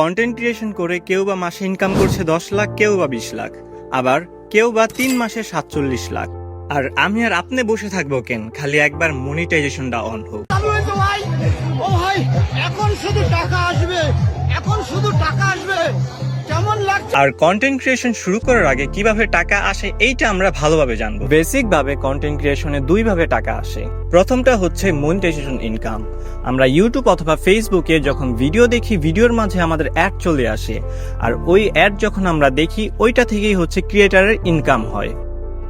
Content creation করে কেউ বা মাসে ইনকাম করছে 10 লাখ, কেউ বা 20 লাখ, আবার কেউ বা 3 মাসে 47 লাখ। আর আমি আর আপনি বসে থাকবো কেন, খালি একবার মনিটাইজেশনটা অন হোক। ও ভাই, এখন শুধু টাকা আসবে, এখন শুধু টাকা আসবে, কেমন লাগছে। আর কন্টেন্ট ক্রিয়েশন শুরু করার আগে কিভাবে টাকা আসে এইটা আমরা ভালোভাবে জানবো। বেসিক ভাবে কন্টেন্ট ক্রিয়েশনে দুই ভাবে টাকা আসে। প্রথমটা হচ্ছে মনিটাইজেশন ইনকাম। আমরা ইউটিউব অথবা ফেসবুকে যখন ভিডিও দেখি, ভিডিওর মাঝে আমাদের অ্যাড চলে আসে, আর ওই অ্যাড যখন আমরা দেখি ওইটা থেকেই হচ্ছে ক্রিয়েটারের ইনকাম হয়।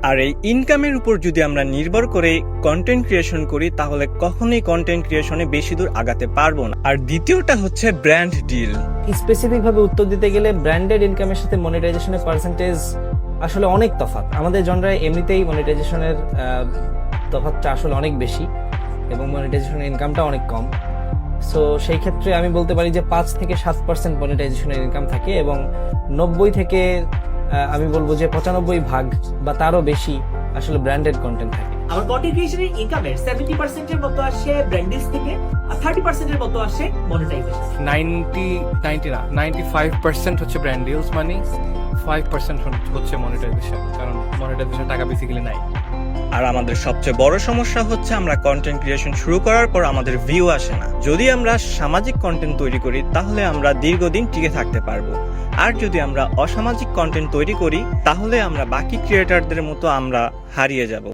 আর এই ইনকামের উপর যদি আমরা নির্ভর করে কন্টেন্ট ক্রিয়েশন করি তাহলে কখনোই কন্টেন্ট ক্রিয়েশনে বেশি দূর আগাতে পারবো না। আর দ্বিতীয়টা হচ্ছে ব্র্যান্ড ডিল। স্পেসিফিক ভাবে উত্তর দিতে গেলে ব্র্যান্ডেড ইনকামের সাথে মনিটাইজেশনের পার্সেন্টেজ আসলে অনেক তফাৎ। আমাদের জনরায় এমনিতেই মনিটাইজেশনের তফাৎটা আসলে অনেক বেশি এবং মনিটাইজেশনের ইনকামটা অনেক কম। সো সেই ক্ষেত্রে আমি বলতে পারি যে 5-7% মনিটাইজেশনের ইনকাম থাকে এবং 90 থেকে আমি বলবো যে 95% বা তারও বেশি আসলে ব্র্যান্ডেড কন্টেন্ট থাকে। আমার কন্টেন্ট ক্রিয়েশনের ইনকামের 70% এর মতো আসে ব্র্যান্ড ডিলস থেকে, আর 30% এর মতো আসে মনিটাইজেশন। 95% হচ্ছে ব্র্যান্ড ডিলস মানি, 5% হচ্ছে মনিটাইজেশন, কারণ মনিটাইজেশন টাকা বেসিক্যালি নাই। আর আমাদের সবচেয়ে বড় সমস্যা হচ্ছে আমরা কন্টেন্ট ক্রিয়েশন শুরু করার পর আমাদের ভিউ আসে না। যদি আমরা সামাজিক কন্টেন্ট তৈরি করি তাহলে আমরা দীর্ঘদিন টিকে থাকতে পারবো, আর যদি আমরা অসামাজিক কন্টেন্ট তৈরি করি তাহলে আমরা বাকি ক্রিয়েটারদের মতো আমরা হারিয়ে যাব।